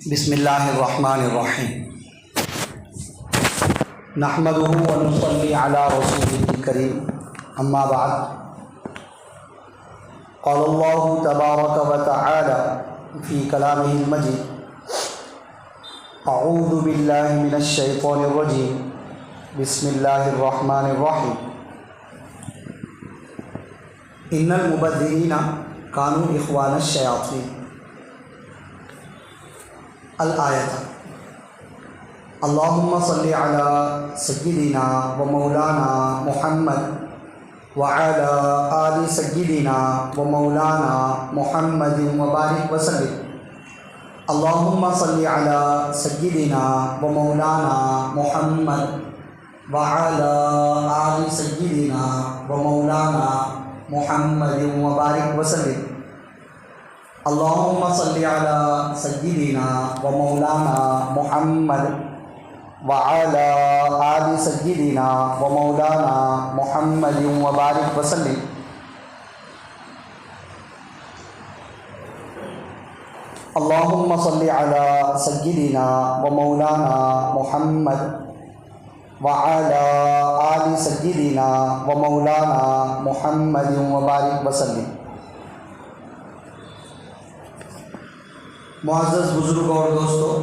بسم اللہ الرحمن الرحیم نحمدہ ونصلی علی رسولہ الکریم اما بعد قال اللہ تبارک وتعالی فی کلامہ المجید اعوذ باللہ من الشیطان الرجیم بسم اللہ الرحمن الرحیم ان المبذرین کانوا اخوان الشیاطین الآیت اللہم صلی علی سیدنا و مولانا محمد وعلی آل سیدنا و مولانا محمد وبارک وسلم اللہم صلی علی سیدنا و مولانا محمد وعلی آل سیدنا و مولانا محمد وبارک وسلم اللہم صلی علی سیدنا و مولانا محمد وعلی آل سیدنا و مولانا محمد وبارک وسلم اللہم صلی علی سیدنا و مولانا محمد وعلی آل سیدنا و مولانا محمد وبارک وسلم معزز بزرگوں اور دوستوں،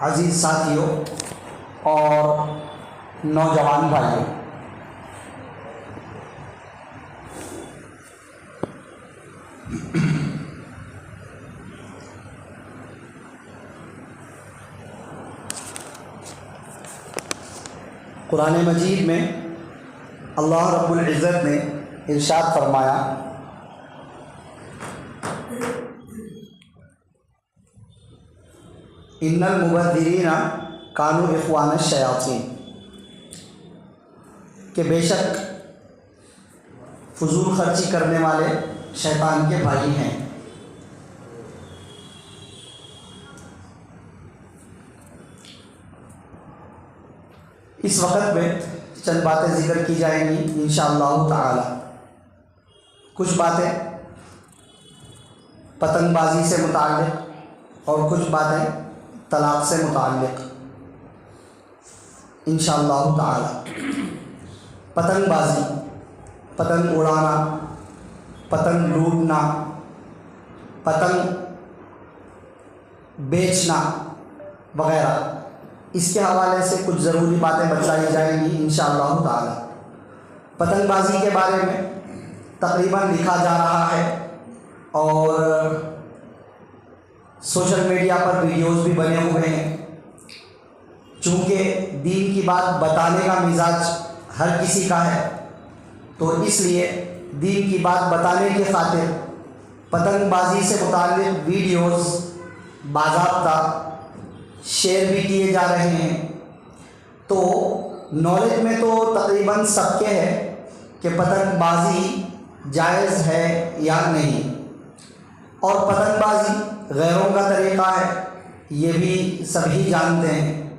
عزیز ساتھیوں اور نوجوان بھائیوں، قرآن مجید میں اللہ رب العزت نے ارشاد فرمایا ان المبذرین کانوا اخوان الشیاطین، کہ بے شک فضول خرچی کرنے والے شیطان کے بھائی ہیں۔ اس وقت میں چند باتیں ذکر کی جائیں گی انشاءاللہ تعالی۔ کچھ باتیں پتنگ بازی سے متعلق اور کچھ باتیں طلاق سے متعلق انشاءاللہ تعالی۔ پتنگ بازی، پتنگ اڑانا، پتنگ لوٹنا، پتنگ بیچنا وغیرہ، اس کے حوالے سے کچھ ضروری باتیں بتلائی جائیں گی انشاءاللہ تعالی۔ پتنگ بازی کے بارے میں تقریباً لکھا جا رہا ہے اور سوشل میڈیا پر ویڈیوز بھی بنے ہوئے ہیں۔ چونکہ دین کی بات بتانے کا مزاج ہر کسی کا ہے، تو اس لیے دین کی بات بتانے کی خاطر پتنگ بازی سے متعلق ویڈیوز باضابطہ شیئر بھی کیے جا رہے ہیں۔ تو نالج میں تو تقریباً سب کے ہے کہ پتنگ بازی جائز ہے یا نہیں، اور پتنگ بازی غیروں کا طریقہ ہے، یہ بھی سبھی جانتے ہیں،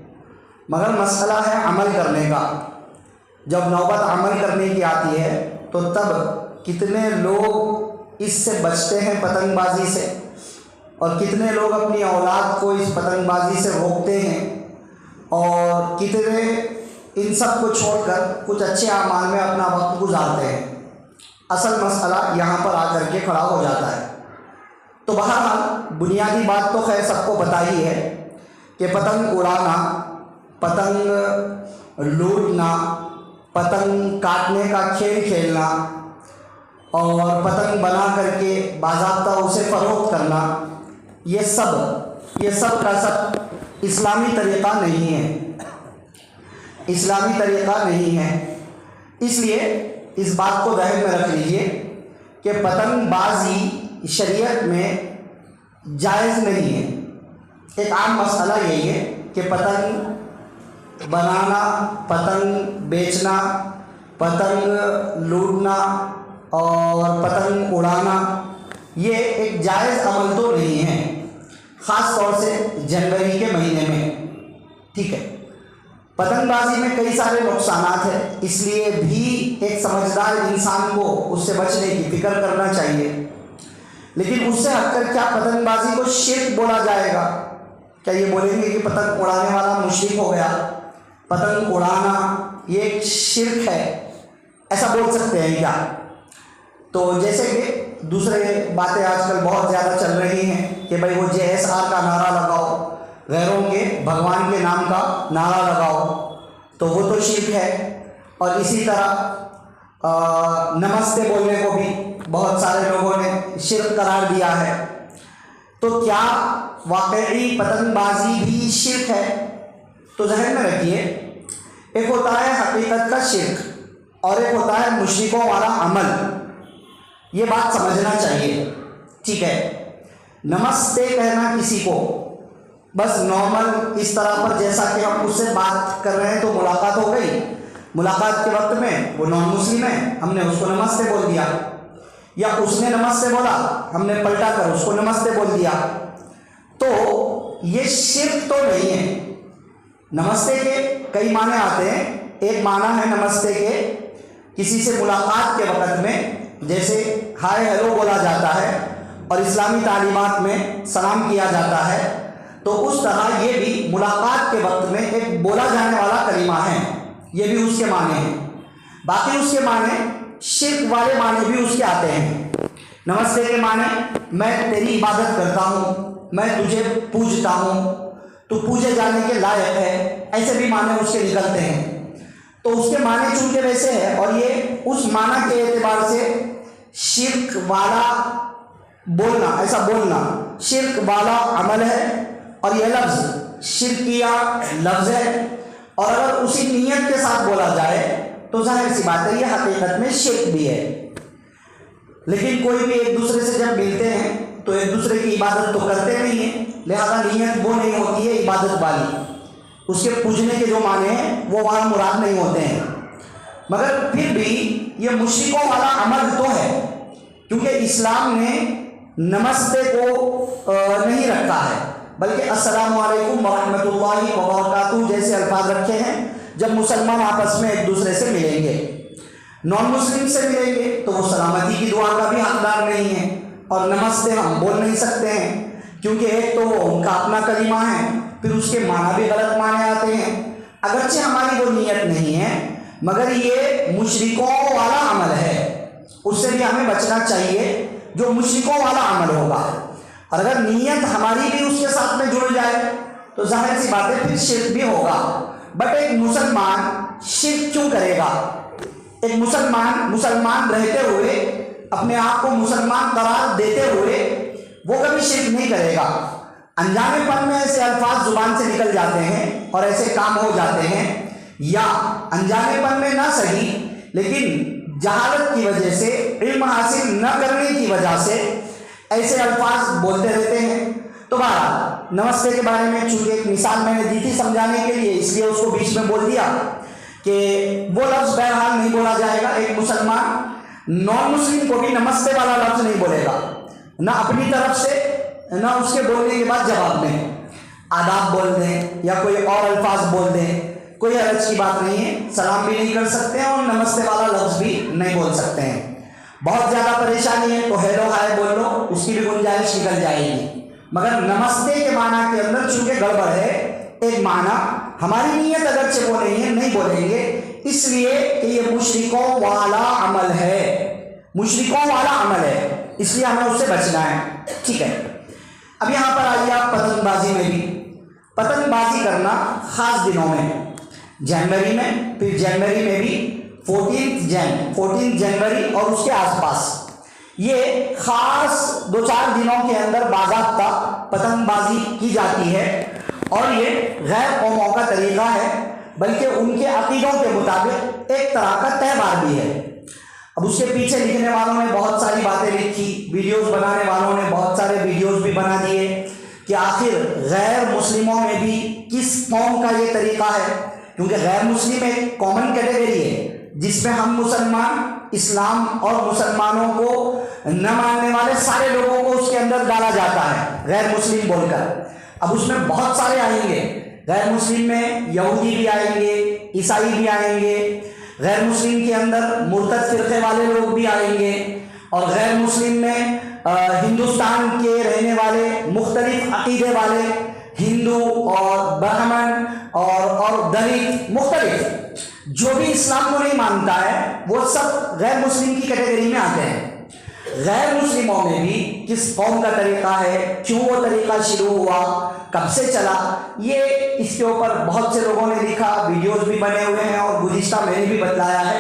مگر مسئلہ ہے عمل کرنے کا۔ جب نوبت عمل کرنے کی آتی ہے تو تب کتنے لوگ اس سے بچتے ہیں پتنگ بازی سے، اور کتنے لوگ اپنی اولاد کو اس پتنگ بازی سے روکتے ہیں، اور کتنے ان سب کو چھوڑ کر کچھ اچھے اعمال میں اپنا وقت گزارتے ہیں۔ اصل مسئلہ یہاں پر آ کر کے کھڑا ہو جاتا ہے۔ تو بہرحال بنیادی بات تو خیر سب کو پتہ ہی ہے کہ پتنگ اڑانا، پتنگ لوٹنا، پتنگ کاٹنے کا کھیل کھیلنا اور پتنگ بنا کر کے باضابطہ اسے فروخت کرنا، یہ سب کا سب اسلامی طریقہ نہیں ہے، اسلامی طریقہ نہیں ہے۔ اس لیے اس بات کو ذہن میں رکھ لیجئے کہ پتنگ بازی شریعت میں جائز نہیں ہے۔ ایک عام مسئلہ یہی ہے کہ پتنگ بنانا، پتنگ بیچنا، پتنگ لوٹنا اور پتنگ اڑانا یہ ایک جائز عمل تو نہیں ہے، خاص طور سے جنوری کے مہینے میں، ٹھیک ہے۔ پتنگ بازی میں کئی سارے نقصانات ہیں، اس لیے بھی ایک سمجھدار انسان کو اس سے بچنے کی فکر کرنا چاہیے۔ لیکن اس سے ہٹ کر کیا پتنگ بازی کو شرک بولا جائے گا؟ کیا یہ بولیں گے کہ پتنگ اڑانے والا مشرک ہو گیا، پتنگ اڑانا یہ ایک شرک ہے، ایسا بول سکتے ہیں کیا؟ تو جیسے کہ دوسرے باتیں آج کل بہت زیادہ چل رہی ہیں کہ بھائی وہ JSR کا نعرہ لگاؤ، غیروں کے بھگوان کے نام کا نعرہ لگاؤ، تو وہ تو شرک ہے۔ اور اسی طرح نمستے بولنے کو بھی بہت سارے لوگوں نے شرک قرار دیا ہے۔ تو کیا واقعی پتنگ بازی بھی شرک ہے؟ تو ذہن میں رکھیے، ایک ہوتا ہے حقیقت کا شرک اور ایک ہوتا ہے مشرکوں والا عمل، یہ بات سمجھنا چاہیے، ٹھیک ہے؟ نمستے کہنا کسی کو بس نارمل اس طرح پر جیسا کہ ہم اس سے بات کر رہے ہیں تو ملاقات ہو گئی، ملاقات کے وقت میں وہ نان مسلم ہے، ہم نے اس کو نمستے بول دیا، یا اس نے نمستے بولا ہم نے پلٹا کر اس کو نمستے بول دیا، تو یہ شرک تو نہیں ہے۔ نمستے کے کئی معنی آتے ہیں، ایک معنی ہے نمستے کے کسی سے ملاقات کے وقت میں جیسے ہائے ہیلو بولا جاتا ہے اور اسلامی تعلیمات میں سلام کیا جاتا ہے، تو اس طرح یہ بھی ملاقات کے وقت میں ایک بولا جانے والا کلمہ ہے، یہ بھی اس کے معنی ہیں۔ باقی اس کے معنی شرک والے معنی بھی اس کے آتے ہیں۔ نمستے کے معنی میں تیری عبادت کرتا ہوں، میں تجھے پوجتا ہوں، تو پوجے جانے کے لائق ہے، ایسے بھی معنی اس کے نکلتے ہیں۔ تو اس کے معنی چونکہ ویسے ہے اور یہ اس معنی کے اعتبار سے شرک والا بولنا، ایسا بولنا شرک والا عمل ہے، اور یہ لفظ شرکیہ لفظ ہے، اور اگر اسی نیت کے ساتھ بولا جائے تو ظاہر سی بات ہے یہ حقیقت میں شرک بھی ہے۔ لیکن کوئی بھی ایک دوسرے سے جب ملتے ہیں تو ایک دوسرے کی عبادت تو کرتے نہیں ہیں، لہذا نیت وہ نہیں ہوتی ہے عبادت والی، اس کے پوجنے کے جو معنی ہیں وہ وہاں مراد نہیں ہوتے ہیں۔ مگر پھر بھی یہ مشرکوں والا عمل تو ہے، کیونکہ اسلام نے نمستے کو نہیں رکھا ہے، بلکہ السلام علیکم ورحمۃ اللہ وبرکاتہ جیسے الفاظ رکھے ہیں جب مسلمان آپس میں ایک دوسرے سے ملیں گے۔ نان مسلم سے ملیں گے تو وہ سلامتی کی دعا کا بھی حقدار نہیں ہے، اور نمستے ہم بول نہیں سکتے ہیں، کیونکہ ایک تو وہ ان کا اپنا کلمہ ہے، پھر اس کے معنی بھی غلط معنی آتے ہیں۔ اگرچہ ہماری وہ نیت نہیں ہے، مگر یہ مشرکوں والا عمل ہے، اس سے بھی ہمیں بچنا چاہیے جو مشرکوں والا عمل ہوگا۔ اور اگر نیت ہماری بھی اس کے ساتھ میں جڑ جائے تو ظاہر سی بات ہے پھر شرک بھی ہوگا۔ بٹ ایک مسلمان شرک کیوں کرے گا؟ ایک مسلمان رہتے ہوئے، اپنے آپ کو مسلمان قرار دیتے ہوئے وہ کبھی شرک نہیں کرے گا۔ انجانے پن میں ایسے الفاظ زبان سے نکل جاتے ہیں اور ایسے کام ہو جاتے ہیں، یا انجانے پن میں نہ صحیح لیکن جہالت کی وجہ سے، علم حاصل نہ کرنے کی وجہ سے ایسے الفاظ بولتے رہتے ہیں۔ تو بہرحال نمستے کے بارے میں چونکہ ایک مثال میں نے دی تھی سمجھانے کے لیے، اس لیے اس کو بیچ میں بول دیا کہ وہ لفظ بہرحال نہیں بولا جائے گا۔ ایک مسلمان نان مسلم کو بھی نمستے والا لفظ نہیں بولے گا، نہ اپنی طرف سے نہ اس کے بولنے کے بعد جواب میں آداب بول دیں یا کوئی اور الفاظ بول دیں، کوئی حرج کی بات نہیں ہے، سلام بھی نہیں کر سکتے ہیں اور نمستے والا لفظ بھی نہیں بول سکتے ہیں۔ بہت زیادہ پریشانی ہے تو ہیلو ہائے بول لو، اس کی بھی گنجائش نکل جائے گی، مگر نمستے کے معنی کے اندر چونکہ گڑبڑ ہے، ایک معنی ہماری نیت اگرچہ وہ نہیں ہے، نہیں بولیں گے، اس لیے کہ یہ مشرکوں والا عمل ہے، مشرکوں والا عمل ہے، اس لیے ہمیں اس سے بچنا ہے، ٹھیک ہے۔ اب یہاں پر آئیے آپ پتنگ بازی میں بھی، پتنگ بازی کرنا خاص دنوں میں، جنوری میں، پھر جنوری میں بھی 14 جنوری اور اس کے آس پاس، یہ خاص 2-4 دنوں کے اندر باضابطہ پتنگ بازی کی جاتی ہے، اور یہ غیر قوموں کا طریقہ ہے، بلکہ ان کے عقیدوں کے مطابق ایک طرح کا تہوار بھی ہے۔ اب اس کے پیچھے لکھنے والوں نے بہت ساری باتیں لکھی، ویڈیوز بنانے والوں نے بہت سارے ویڈیوز بھی بنا دیے کہ آخر غیر مسلموں میں بھی کس قوم کا یہ طریقہ ہے، کیونکہ غیر مسلم ایک کامن کیٹیگری ہے جس میں ہم مسلمان، اسلام اور مسلمانوں کو نہ ماننے والے سارے لوگوں کو اس کے اندر ڈالا جاتا ہے غیر مسلم بول کر۔ اب اس میں بہت سارے آئیں گے، غیر مسلم میں یہودی بھی آئیں گے، عیسائی بھی آئیں گے، غیر مسلم کے اندر مرتد فرقے والے لوگ بھی آئیں گے، اور غیر مسلم میں ہندوستان کے رہنے والے مختلف عقیدے والے ہندو اور برہمن اور دلت مختلف جو بھی اسلام کو نہیں مانتا ہے وہ سب غیر مسلم کی کیٹیگری میں آتے ہیں. غیر مسلموں میں بھی کس قوم کا طریقہ ہے, کیوں وہ طریقہ شروع ہوا, کب سے چلا, یہ اس کے اوپر بہت سے لوگوں نے لکھا, ویڈیوز بھی بنے ہوئے ہیں اور گزشتہ میں نے بھی بتلایا ہے.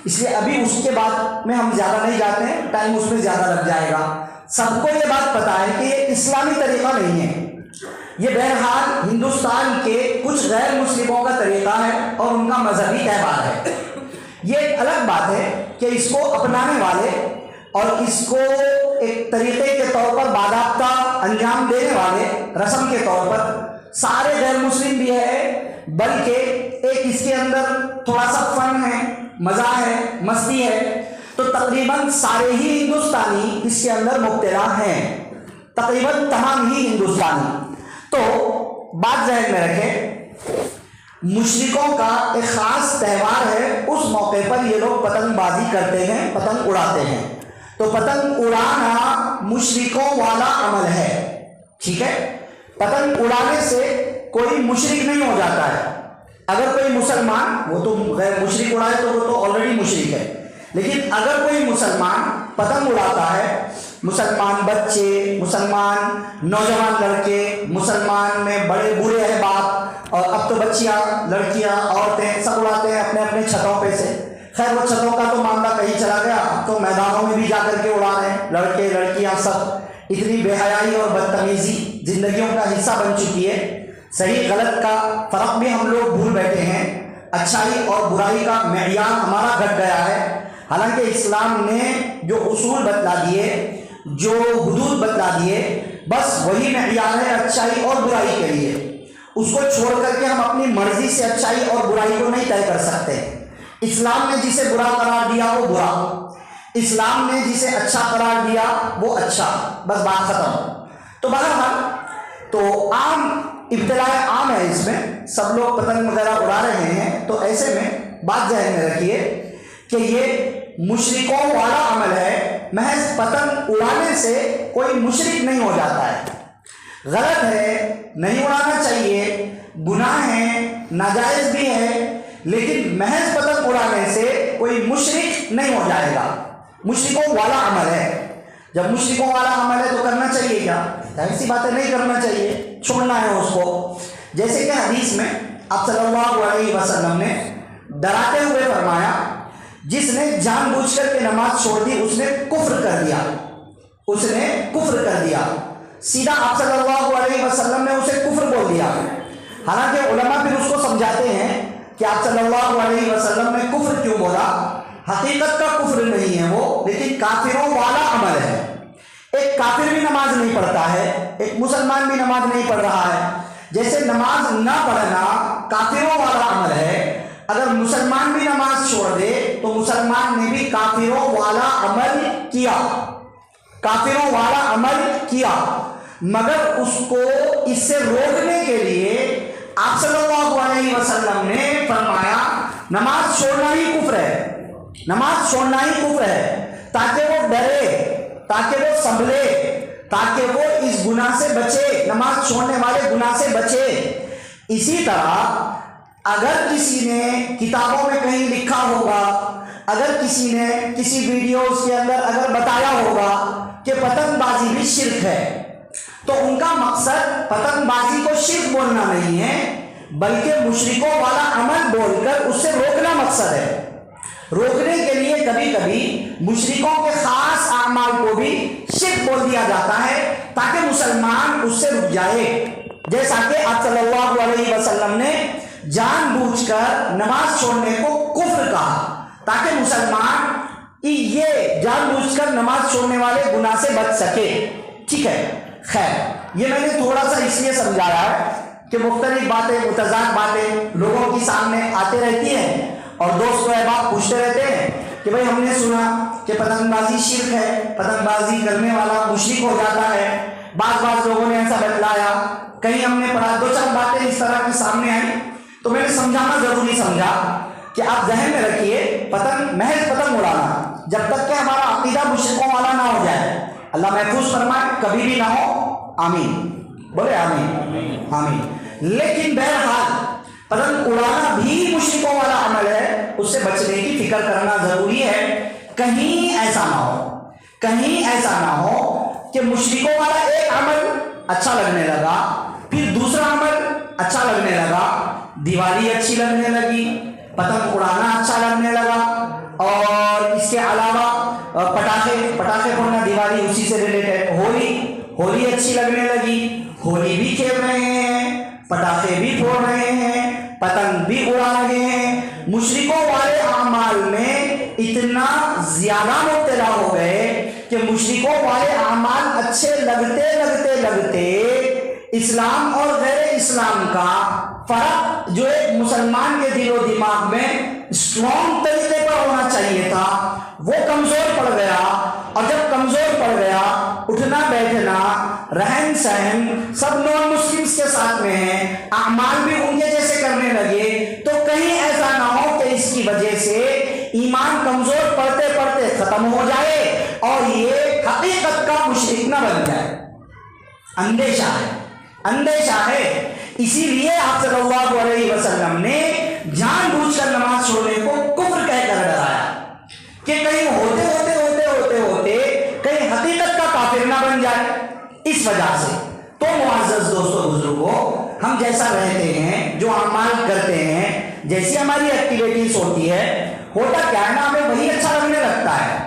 اس لیے ابھی اس کے بعد میں ہم زیادہ نہیں جاتے ہیں, ٹائم اس میں زیادہ لگ جائے گا. سب کو یہ بات پتہ ہے کہ یہ اسلامی طریقہ نہیں ہے, یہ بہرحال ہندوستان کے کچھ غیر مسلموں کا طریقہ ہے اور ان کا مذہبی تہوار ہے. یہ ایک الگ بات ہے کہ اس کو اپنانے والے اور اس کو ایک طریقے کے طور پر باضابطہ انجام دینے والے رسم کے طور پر سارے غیر مسلم بھی ہے, بلکہ ایک اس کے اندر تھوڑا سا فن ہے, مزہ ہے, مستی ہے. تو تقریباً سارے ہی ہندوستانی اس کے اندر مبتلا ہیں, تقریباً تمام ہی ہندوستانی. تو بات ذہن میں رکھیں, مشرکوں کا ایک خاص تہوار ہے, اس موقع پر یہ لوگ پتنگ بازی کرتے ہیں, پتنگ اڑاتے ہیں. تو پتنگ اڑانا مشرکوں والا عمل ہے, ٹھیک ہے. پتنگ اڑانے سے کوئی مشرک نہیں ہو جاتا ہے. اگر کوئی مسلمان, وہ تو غیر مشرک اڑائے تو وہ تو آلریڈی مشرک ہے, لیکن اگر کوئی مسلمان پتنگ اڑاتا ہے, مسلمان بچے, مسلمان نوجوان لڑکے, مسلمان میں بڑے بوڑھے احباب, اور اب تو بچیاں, لڑکیاں, عورتیں سب اڑاتے ہیں اپنے اپنے چھتوں پہ سے. خیر وہ چھتوں کا تو معاملہ کہیں چلا گیا, اب تو میدانوں میں بھی جا کر کے اڑا رہے ہیں لڑکے لڑکیاں سب. اتنی بے حیائی اور بدتمیزی زندگیوں کا حصہ بن چکی ہے. صحیح غلط کا فرق بھی ہم لوگ بھول بیٹھے ہیں, اچھائی اور برائی کا معیار ہمارا گھٹ گیا ہے. حالانکہ اسلام نے جو اصول بتلا دیے, جو حدود بتلا دیے, بس وہی معیار ہے اچھائی اور برائی کے لیے. اس کو چھوڑ کر کے ہم اپنی مرضی سے اچھائی اور برائی کو نہیں طے کر سکتے. اسلام نے جسے برا قرار دیا وہ برا, اسلام نے جسے اچھا قرار دیا وہ اچھا, بس بات ختم. تو بہرحال تو عام ابتلاء عام ہے, اس میں سب لوگ پتنگ وغیرہ اڑا رہے ہیں. تو ایسے میں بات ذہن میں رکھیے کہ یہ مشرکوں والا عمل ہے, محض پتنگ اڑانے سے کوئی مشرک نہیں ہو جاتا ہے. غلط ہے, نہیں اڑانا چاہیے, گناہ ہے, ناجائز بھی ہے, لیکن محض پتنگ اڑانے سے کوئی مشرک نہیں ہو جائے گا. مشرکوں والا عمل ہے. جب مشرکوں والا عمل ہے تو کرنا چاہیے کیا؟ ظاہر سی بات ہے نہیں کرنا چاہیے, چھوڑنا ہے اس کو. جیسے کہ حدیث میں آپ صلی اللہ علیہ وسلم نے ڈراتے ہوئے فرمایا, جس نے جان بوجھ کر کے نماز چھوڑ دی اس نے کفر کر دیا, اس نے کفر کر دیا. سیدھا آپ صلی اللہ علیہ وسلم نے اسے کفر بول دیا. حالانکہ علماء پھر اس کو سمجھاتے ہیں کہ آپ صلی اللہ علیہ وسلم نے کفر کیوں بولا. حقیقت کا کفر نہیں ہے وہ, لیکن کافروں والا عمل ہے. ایک کافر بھی نماز نہیں پڑھتا ہے, ایک مسلمان بھی نماز نہیں پڑھ رہا ہے. جیسے نماز نہ پڑھنا کافروں والا عمل ہے, اگر مسلمان بھی نماز چھوڑ دے تو مسلمان نے بھی کافروں والا عمل کیا, کافروں والا عمل کیا. مگر اس کو اس سے روکنے کے لیے آپ صلی اللہ علیہ وسلم نے فرمایا نماز چھوڑنا ہی کفر ہے, نماز چھوڑنا ہی کفر ہے, تاکہ وہ ڈرے, تاکہ وہ سنبھلے, تاکہ وہ اس گناہ سے بچے, نماز چھوڑنے والے گناہ سے بچے. اسی طرح اگر کسی نے کتابوں میں کہیں لکھا ہوگا, اگر کسی نے کسی ویڈیوز کے اندر اگر بتایا ہوگا کہ پتنگ بازی بھی شرک ہے, تو ان کا مقصد پتنگ بازی کو شرک بولنا نہیں ہے, بلکہ مشرکوں والا عمل بول کر اس سے روکنا مقصد ہے. روکنے کے لیے کبھی کبھی مشرکوں کے خاص اعمال کو بھی شرک بول دیا جاتا ہے تاکہ مسلمان اس سے رک جائے. جیسا کہ آپ صلی اللہ علیہ وسلم نے جان بوجھ کر نماز چھوڑنے کو کفر کہا تاکہ مسلمان یہ جان بوجھ کر نماز چھوڑنے والے گناہ سے بچ سکے. ٹھیک ہے, خیر یہ میں نے تھوڑا سا اس لیے سمجھایا ہے کہ مختلف باتیں, متضاد باتیں لوگوں کی سامنے آتے رہتی ہیں, اور دوست و احباب پوچھتے رہتے ہیں کہ بھئی ہم نے سنا کہ پتنگ بازی شرک ہے, پتنگ بازی کرنے والا مشرک ہو جاتا ہے. بعض لوگوں نے ایسا بتلایا, کہیں ہم نے پڑھا, دو چار باتیں اس طرح کی سامنے آئیں, تو میں نے سمجھانا ضروری سمجھا کہ آپ ذہن میں رکھیے, پتنگ محض پتنگ اڑانا, جب تک کہ ہمارا عقیدہ مشرکوں والا نہ ہو جائے, اللہ محفوظ فرمائے، کبھی بھی نہ ہو، آمین، بولے آمین آمین۔ لیکن بہرحال پتنگ اڑانا بھی مشرکوں والا عمل ہے، اس سے بچنے کی فکر کرنا ضروری ہے۔ کہیں ایسا نہ ہو، کہیں ایسا نہ ہو کہ مشرکوں والا ایک عمل اچھا لگنے لگا، پھر دوسرا عمل اچھا لگنے لگا، دیوالی اچھی لگنے لگی، پتنگ اڑانا اچھا لگنے لگا، اور اس کے علاوہ پٹاخے پھوڑنا، دیوالی اسی سے ریلیٹڈ، ہولی اچھی لگنے لگی، ہولی بھی کھیل رہے ہیں، پٹاخے بھی پھوڑ رہے ہیں، پتنگ بھی اڑا رہے ہیں۔ مشرکوں والے اعمال میں اتنا زیادہ مبتلا ہو گئے کہ مشرکوں والے اعمال اچھے لگتے اسلام اور غیر اسلام کا فرق جو ایک مسلمان کے دل و دماغ میں اسٹرانگ طریقے پر ہونا چاہیے تھا، وہ کمزور پڑ گیا، اور جب کمزور پڑ گیا، اٹھنا بیٹھنا رہن سہن سب نان مسلمس کے ساتھ میں ہیں، اعمال بھی ان کے جیسے کرنے لگے، تو کہیں ایسا نہ ہو کہ اس کی وجہ سے ایمان کمزور پڑتے پڑتے ختم ہو جائے اور یہ حقیقت کا مشرک نہ بن جائے۔ اندیشہ ہے۔ اسی لیے آپ صلی اللہ علیہ وسلم نے جان بوجھ کر نماز چھوڑنے کو کفر کہہ کر ڈرایا کہ کہیں ہوتے کہیں حقیقت کا کافر نہ بن جائے۔ اس وجہ سے تو معزز دوستو بزرگوں، ہم جیسا رہتے ہیں، جو اعمال کرتے ہیں، جیسی ہماری ایکٹیویٹیز ہوتی ہے، ہوتا کیا ہے نا، ہمیں وہی اچھا لگنے لگتا ہے،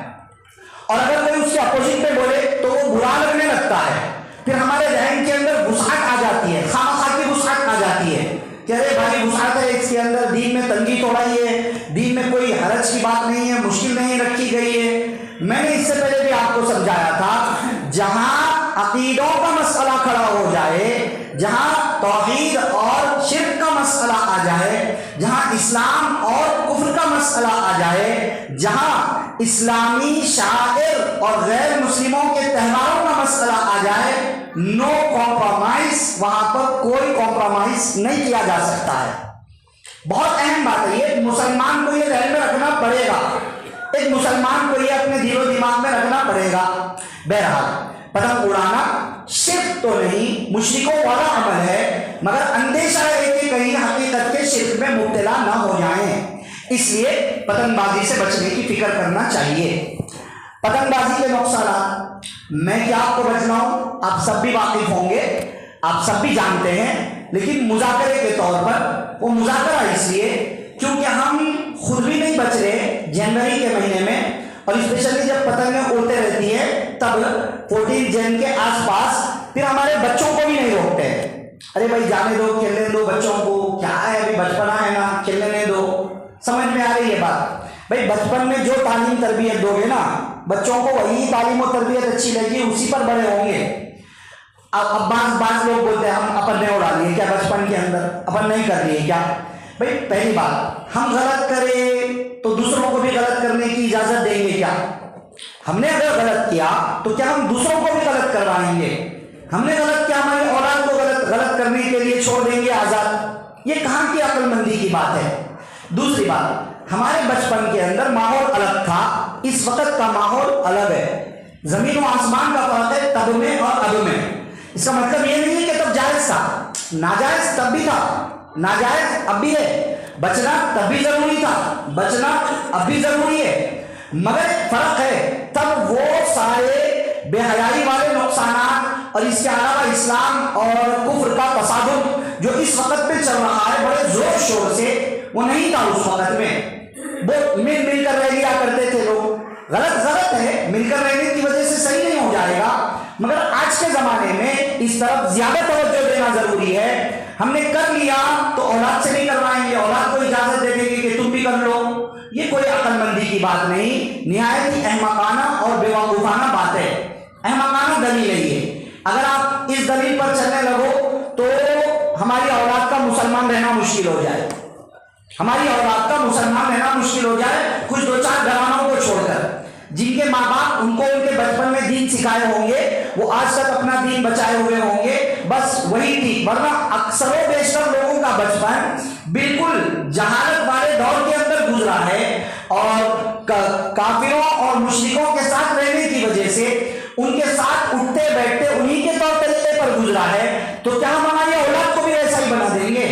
اور اگر کوئی اس کے اپوزٹ پہ بولے تو وہ برا لگنے لگتا ہے۔ پھر ہمارے ذہن کے اندر وسعت آ جاتی ہے، خواہ کی وسعت آ جاتی ہے کہ ارے بھائی وسعت ہے اس کے اندر، دین میں تنگی تھوڑا ہی ہے، دین میں کوئی حرج کی بات نہیں ہے، مشکل نہیں رکھی گئی ہے۔ میں نے اس سے پہلے بھی آپ کو سمجھایا تھا، جہاں عقیدوں کا مسئلہ کھڑا ہو جائے، جہاں توحید اور شرک کا مسئلہ آ جائے، جہاں اسلام اور کفر کا مسئلہ آ جائے، جہاں اسلامی شاعر اور غیر مسلموں کے تہواروں کا مسئلہ آ جائے، نو کمپرومائز، وہاں پر کوئی کمپرومائز نہیں کیا جا سکتا ہے۔ بہت اہم بات ہے، یہ مسلمان کو یہ ذہن میں رکھنا پڑے گا، ایک مسلمان کو یہ اپنے دل و دماغ میں رکھنا پڑے گا۔ بہرحال پتنگ اڑانا شرک تو نہیں، مشرکوں والا عمل ہے، مگر اندیشہ ہے کہ کہیں حقیقت کے شرک میں مبتلا نہ ہو جائیں، اس لیے پتنگ بازی سے بچنے کی فکر کرنا چاہیے۔ پتنگ بازی کے نقصانات میں کیا آپ کو بتلاؤں، آپ سب بھی واقف ہوں گے، آپ سب بھی جانتے ہیں، لیکن مذاکرے کے طور پر، وہ مذاکرہ اس لیے کیونکہ ہم خود بھی نہیں بچ رہے جنوری کے مہینے میں، اور اسپیشلی جب پتنگیں اڑتے رہتی ہے تب 14 جن کے آس پاس، پھر ہمارے بچوں کو بھی نہیں روکتے، ارے بھائی جانے دو، کھیلنے دو بچوں کو، کیا ہے ابھی بچپنا ہے نا، کھیلنے دو۔ سمجھ میں آ رہی ہے بات؟ بھائی بچپن میں جو تعلیم تربیت دو گے نا بچوں کو، وہی تعلیم و تربیت اچھی لگی، اسی پر بڑے ہوں گے۔ اب بعض لوگ بولتے ہیں ہم اپن نے اڑا لیے کیا بچپن کے اندر، اپن نہیں کر لیے کیا؟ بھائی پہلی بات، ہم غلط کریں تو دوسروں کو بھی غلط کرنے کی اجازت دیں گے کیا؟ ہم نے اگر غلط کیا تو کیا ہم دوسروں کو بھی غلط کروائیں گے؟ ہم نے غلط کیا، ہماری اولاد کو غلط کرنے کے لیے چھوڑ دیں گے آزاد؟ یہ کہاں کی عقل مندی کی بات ہے؟ دوسری بات، ہمارے بچپن کے اندر ماحول الگ تھا، اس وقت کا ماحول الگ ہے، زمین و آسمان کا فرق ہے تب میں اور اب میں۔ اس کا مطلب یہ نہیں ہے کہ تب جائز تھا، ناجائز تب بھی تھا، ناجائز اب بھی ہے، بچنا تب بھی ضروری تھا، بچنا اب بھی ضروری ہے، مگر فرق ہے تب وہ سارے بے حیائی والے نقصانات اور اس کے علاوہ اسلام اور کفر کا تصادم جو اس وقت پہ چل رہا ہے بڑے زور شور سے، وہ نہیں تھا اس وقت میں۔ وہ مل کر رہ لیا کرتے تھے لوگ، غلط ہے، مل کر رہنے کی وجہ سے صحیح نہیں ہو جائے گا، مگر آج کے زمانے میں اس طرف زیادہ توجہ دینا ضروری ہے۔ ہم نے کر لیا تو اولاد سے نہیں کروائیں گے، اولاد کو اجازت دے دیں گے کہ تم بھی کر لو، یہ کوئی عقل مندی کی بات نہیں، نہایت ہی احمقانہ اور بیوقوفانہ بات ہے، احمقانہ دلیل ہے یہ۔ اگر آپ اس دلیل پر چلنے لگو تو ہماری اولاد کا مسلمان رہنا مشکل ہو جائے، ہماری اولاد کا مسلمان رہنا مشکل ہو جائے، کچھ دو چار گھرانوں کو چھوڑ کر، جن کے ماں باپ ان کو ان کے بچپن میں دین سکھائے ہوں گے، وہ آج تک اپنا دین بچائے ہوئے ہوں گے، بس وہی تھی، ورنہ اکثر و بیشتر لوگوں کا بچپن بالکل جہالت والے دور کے اندر گزرا ہے، اور کافروں اور مشرکوں کے ساتھ رہنے کی وجہ سے ان کے ساتھ اٹھتے بیٹھتے انہی کے طور طریقے پر گزرا ہے، تو کیا ہم ہماری اولاد کو بھی ایسا ہی بنا دیں گے؟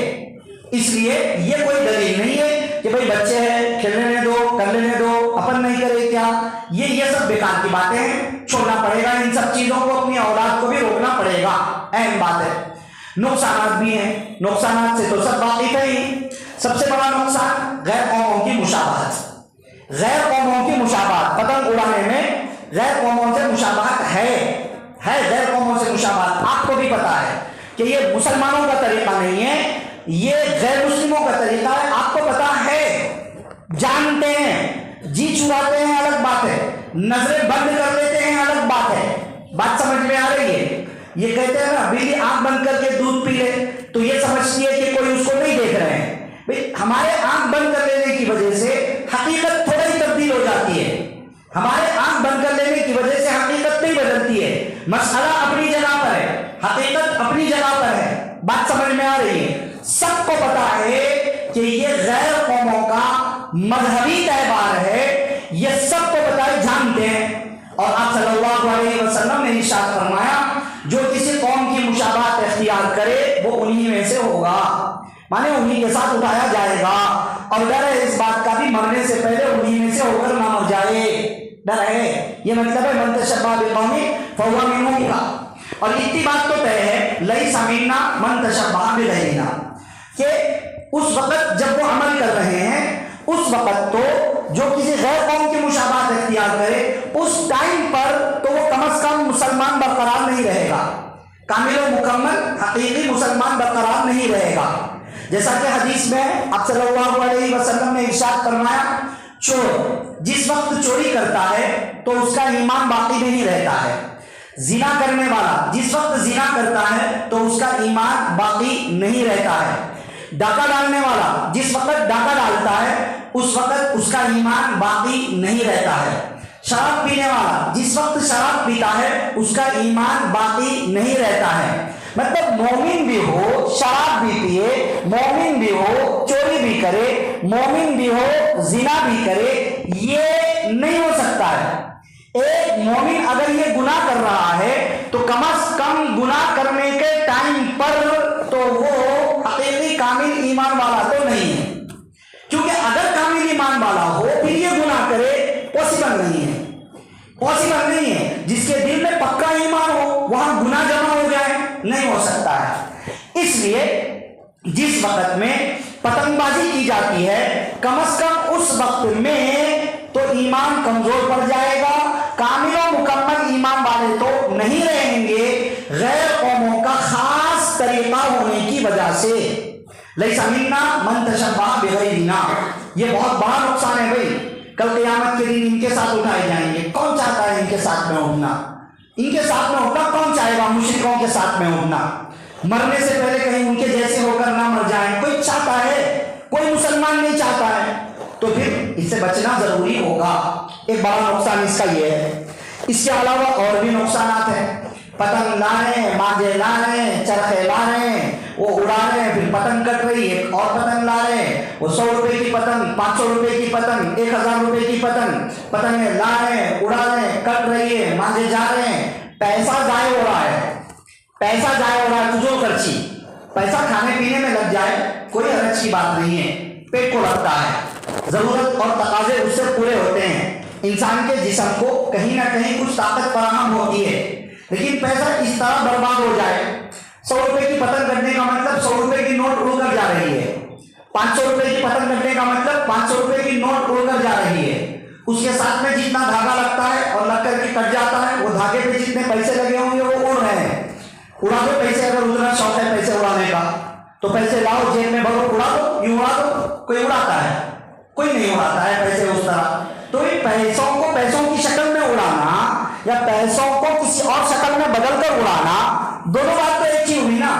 اس لیے یہ کوئی دلیل نہیں ہے کہ بھائی بچے ہیں کھیلنے دو، کر لینے دو، اپن نہیں کرے کیا، یہ سب بیکار کی باتیں ہیں، چھوڑنا پڑے گا ان سب چیزوں کو، اپنی اولاد کو بھی روکنا پڑے گا، اہم بات ہے۔ نقصانات بھی ہیں، نقصانات سے تو سب واقف ہیں۔ سب سے بڑا نقصان غیر قوموں کی مشابہت، غیر قوموں کی مشابہت، پتنگ اڑانے میں غیر قوموں سے مشابہت ہے غیر قوموں سے مشابہت۔ آپ کو بھی پتا ہے کہ یہ مسلمانوں کا طریقہ نہیں ہے، یہ غیر مسلموں کا طریقہ ہے، آپ کو پتا ہے، جانتے ہیں، جی چراتے ہیں الگ بات ہے، نظریں بند کر لیتے ہیں الگ بات ہے۔ بات سمجھ میں آ رہی ہے؟ یہ کہتے ہیں نا بلی آنکھ بند کر کے دودھ پی لے تو یہ سمجھتی ہے کہ کوئی اس کو نہیں دیکھ رہے ہیں۔ ہمارے آنکھ بند کر لینے کی وجہ سے حقیقت تھوڑا ہی تبدیل ہو جاتی ہے، ہمارے آنکھ بند کر لینے کی وجہ سے حقیقت نہیں بدلتی ہے، مسئلہ اپنی جگہ پر ہے، حقیقت اپنی جگہ پر ہے۔ بات سمجھ میں آ رہی ہے؟ سب کو پتا ہے کہ یہ غیر قوموں کا مذہبی تہوار ہے، یہ سب کو پتا ہے، جانتے ہیں۔ اور آپ صلی اللہ علیہ وسلم نے ارشاد فرمایا جو کسی قوم کی مشابہت اختیار کرے وہ انہی میں سے ہوگا، مانے انہی کے ساتھ اٹھایا جائے گا، اور ڈر ہے اس بات کا بھی مرنے سے پہلے انہی میں سے ہو کر نہ مر جائے، ڈر ہے۔ یہ مطلب ہے من تشبہ بقوم فہو منہم کا، اور اتنی بات تو طے ہے لیس منا من تشبہ بغیرنا، کہ اس وقت جب وہ عمل کر رہے ہیں اس وقت تو جو کسی غیر قوم کی مشابہت اختیار کرے اس ٹائم پر تو وہ کم از کم مسلمان برقرار نہیں رہے گا، کامل و مکمل حقیقی مسلمان برقرار نہیں رہے گا۔ جیسا کہ حدیث میں آپ صلی اللہ علیہ وسلم نے ارشاد فرمایا چور جس وقت چوری کرتا ہے تو اس کا ایمان باقی نہیں رہتا ہے، زنا کرنے والا جس وقت زنا کرتا ہے تو اس کا ایمان باقی نہیں رہتا ہے، ڈاکہ ڈالنے والا جس وقت ڈاکہ ڈالتا ہے اس وقت اس کا ایمان باقی نہیں رہتا ہے، شراب پینے والا جس وقت شراب پیتا ہے اس کا ایمان باقی نہیں رہتا ہے۔ مطلب مومن بھی ہو شراب بھی پیے، مومن بھی ہو چوری بھی کرے، مومن بھی ہو زنا بھی کرے، یہ نہیں ہو سکتا ہے۔ ایک مومن اگر یہ گناہ کر رہا ہے تو کم از کم گناہ کرنے کے ٹائم پر تو وہ حقیقی کامل ایمان والا تو نہیں ہے، کیونکہ اگر کامل ایمان والا ہو پھر یہ گناہ کرے پاسبل نہیں ہے، پاسبل نہیں ہے۔ جس کے دل میں پکا ایمان ہو وہاں گناہ جمع ہو جائے نہیں ہو سکتا ہے۔ اس لیے جس وقت میں پتنگ بازی کی جاتی ہے کم از کم اس وقت میں تو ایمان کمزور پڑ جائے گا، کامل و مکمل ایمان والے تو نہیں رہیں گے، غیر قوموں کا خاص طریقہ ہونے کی وجہ سے۔ لیس منا من تشبہ بغیرنا، یہ بہت بڑا نقصان ہے بھائی، کل قیامت کے دن ان کے ساتھ اٹھائے جائیں گے۔ کون چاہتا ہے ان کے ساتھ میں اٹھنا؟ ان کے ساتھ میں اٹھنا کون چاہے گا؟ مشرکوں کے ساتھ میں اٹھنا، مرنے سے پہلے کہیں ان کے جیسے ہو کر نہ مر جائیں، کوئی چاہتا ہے؟ کوئی مسلمان نہیں چاہتا ہے، تو پھر اس سے بچنا ضروری ہوگا۔ ایک بڑا نقصان اس کا یہ ہے۔ اس کے علاوہ اور بھی نقصانات ہیں، پتنگ لا رہے ہیں، مانجے لا رہے ہیں، چرخے لا رہے ہیں، وہ اڑا رہے ہیں، پھر پتنگ کٹ رہی ہے، ایک اور پتنگ لا رہے ہیں، وہ 100 روپے کی پتنگ، 500 روپے کی پتنگ، 1000 روپے کی پتنگیں لا رہے ہیں، اڑا رہے ہیں، کٹ رہی ہے، مانجے جا رہے ہیں، پیسہ ضائع ہو رہا ہے، پیسہ ضائع ہو رہا ہے، فضول خرچی۔ پیسہ کھانے پینے میں لگ جائے کوئی حرج کی بات نہیں ہے، پیٹ کو لگتا ہے، ضرورت اور تقاضے اس سے پورے ہوتے ہیں، انسان کے جسم کو کہیں نہ کہیں کچھ طاقت فراہم ہوتی ہے، لیکن پیسہ اس طرح برباد ہو جائے۔ 100 روپے کی پتنگ کرنے کا مطلب 100 روپے کی نوٹ اڑ کر جا رہی ہے، 500 روپے کی پتنگ کرنے کا مطلب 500 روپے کی نوٹ اڑ کر جا رہی ہے، اس کے ساتھ میں جتنا دھاگا لگتا ہے اور لگ کر کے کٹ جاتا ہے، وہ دھاگے پہ جتنے پیسے لگے ہوں گے وہ اڑ رہے ہیں۔ اڑا دو پیسے، اگر اتنا شوق ہے پیسے اڑانے کا تو پیسے لاؤ جیب میں بھرو، اڑا دو، یوں اڑا دو۔ کوئی اڑاتا ہے؟ کوئی نہیں اڑاتا ہے پیسے اس طرح۔ تو ان پیسوں کو پیسوں کی شکل میں اڑانا یا پیسوں کو کسی اور شکل میں بدل کر اڑانا، دونوں بات تو ایک ہی ہوئی نا،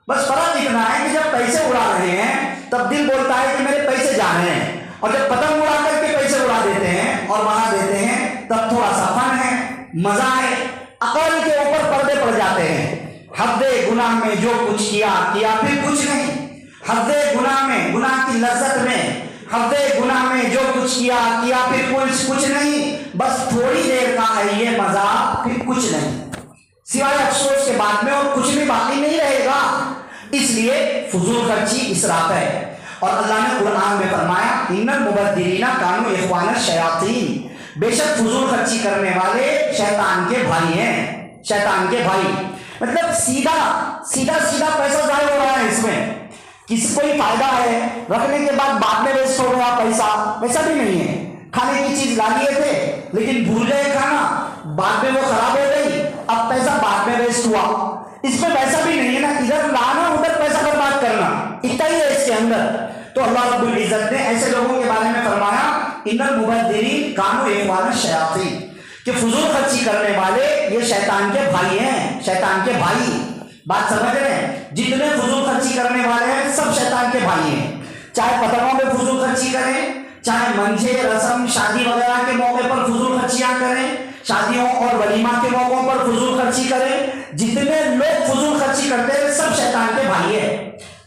بس فرق اتنا ہے کہ جب پیسے اڑا رہے ہیں تب دل بولتا ہے کہ میرے پیسے جا رہے ہیں، اور جب پتنگ اڑا کر کے پیسے اڑا دیتے ہیں اور بڑھا دیتے ہیں تب تھوڑا سا فن ہے، مزہ ہے، عقل کے اوپر پردے پڑ جاتے ہیں۔ حد گناہ میں جو کچھ کیا پھر کچھ نہیں، حد گناہ میں، گناہ کی لذت میں، حد گناہ میں جو کچھ کیا پھر کچھ نہیں، بس تھوڑی دیر کا ہے یہ مزہ، پھر کچھ نہیں، سوائے افسوس کے بعد میں اور کچھ بھی باقی نہیں رہے گا۔ اس لیے فضول خرچی اسراف ہے۔ اور اللہ نے قرآن میں فرمایا ان المبذرین کانوا اخوان الشیاطین، بے شک فضول خرچی کرنے والے شیطان کے بھائی ہیں، شیطان کے بھائی۔ مطلب سیدھا پیسہ ضائع ہو رہا ہے، اس میں کسی کوئی فائدہ ہے، رکھنے کے بعد میں ویسٹ ہو گیا پیسہ، ویسا بھی نہیں ہے۔ کھانے کی چیز لا لیے تھے لیکن بھول گئے کھانا، بعد میں وہ خراب ہو گئی، اب پیسہ بعد میں ویسٹ ہوا، اس میں پیسہ بھی نہیں ہے نا، ادھر لانا ادھر پیسہ برباد کرنا، اتنا ہی ہے اس کے اندر۔ تو اللہ رب العزت نے ایسے لوگوں کے بارے میں فرمایا ان المبذرین کانوا اخوان الشیاطین، کہ فضول خرچی کرنے والے یہ شیطان کے بھائی ہیں، شیطان کے بھائی۔ بات سمجھ رہے ہیں؟ جتنے فضول خرچی کرنے والے ہیں سب شیطان کے بھائی ہیں، چاہے پتنگوں میں فضول خرچی کریں، چاہے منجے رسم شادی وغیرہ کے موقع پر فضول خرچیاں کریں، شادیوں اور ولیمہ کے موقعوں پر فضول خرچی کریں، جتنے لوگ فضول خرچی کرتے ہیں سب شیطان کے بھائی ہیں۔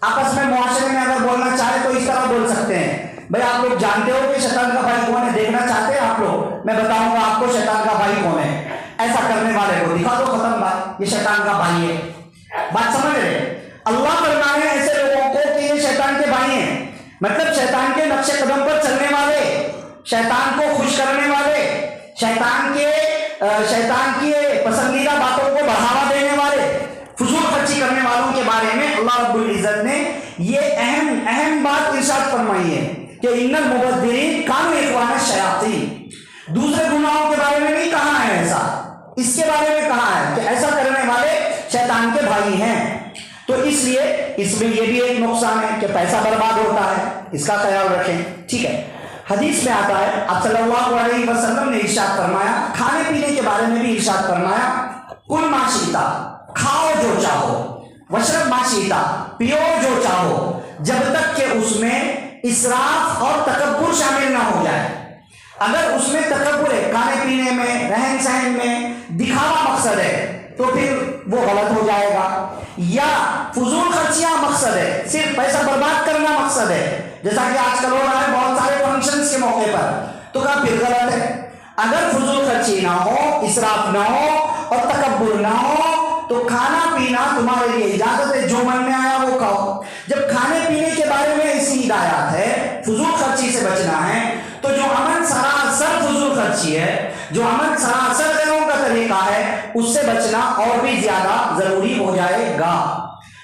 آپس میں معاشرے میں اگر بولنا چاہے تو اس طرح بول سکتے ہیں، بھائی آپ لوگ جانتے ہو کہ شیطان کا بھائی کون ہے، دیکھنا چاہتے ہیں آپ لوگ، میں بتاؤں گا آپ کو شیطان کا بھائی کون ہے، ایسا کرنے والے کو دکھا دو، ختم بات، یہ شیطان کا بھائی ہے۔ بات سمجھ رہے؟ اللہ فرما رہے ہیں ایسے لوگوں کو کہ یہ شیطان کے بھائی ہیں، مطلب شیطان کے نقش قدم پر چلنے والے، شیطان کو خوش کرنے والے، شیطان کی پسندیدہ باتوں کو بڑھاوا دینے والے، فضول خرچی کرنے والوں کے بارے میں اللہ رب العزت نے یہ اہم بات ارشاد فرمائی ہے کہ ان المبذرین کانوا اخوان الشیاطین۔ دوسرے گناہوں کے بارے میں نہیں کہا ہے ایسا، اس کے بارے میں کہا ہے کہ ایسا کرنے والے شیطان کے بھائی ہیں۔ تو اس لیے اس میں یہ بھی ایک نقصان ہے کہ پیسہ برباد ہوتا ہے، اس کا خیال رکھیں، ٹھیک ہے۔ حدیث میں آتا ہے آپ صلی اللہ علیہ وسلم نے ارشاد فرمایا، کھانے پینے کے بارے میں بھی ارشاد فرمایا، کل ما شئتا، کھاؤ جو چاہو، وشرب ما شئتا، پیو جو چاہو، جب تک کہ اس میں اسراف اور تکبر شامل نہ ہو جائے۔ اگر اس میں تکبر ہے، کھانے پینے میں، رہن سہن میں دکھاوا مقصد ہے تو پھر وہ غلط ہو جائے گا، یا فضول خرچیاں مقصد ہے، صرف پیسہ برباد کرنا مقصد ہے، جیسا کہ آج کل ہو رہا ہے بہت سارے فنکشنز کے موقع پر، تو کہا پھر غلط ہے۔ اگر فضول خرچی نہ ہو، اسراف نہ ہو اور تکبر نہ ہو تو کھانا پینا تمہارے لیے اجازت ہے، جو من میں آیا وہ کھاؤ۔ جب کھانے پینے کے بارے میں ایسی ہدایات ہے، فضول خرچی سے بچنا ہے، تو جو امن سراسر فضول خرچی ہے، جو امن سراسر غیروں کا طریقہ ہے، اس سے بچنا اور بھی زیادہ ضروری ہو جائے گا۔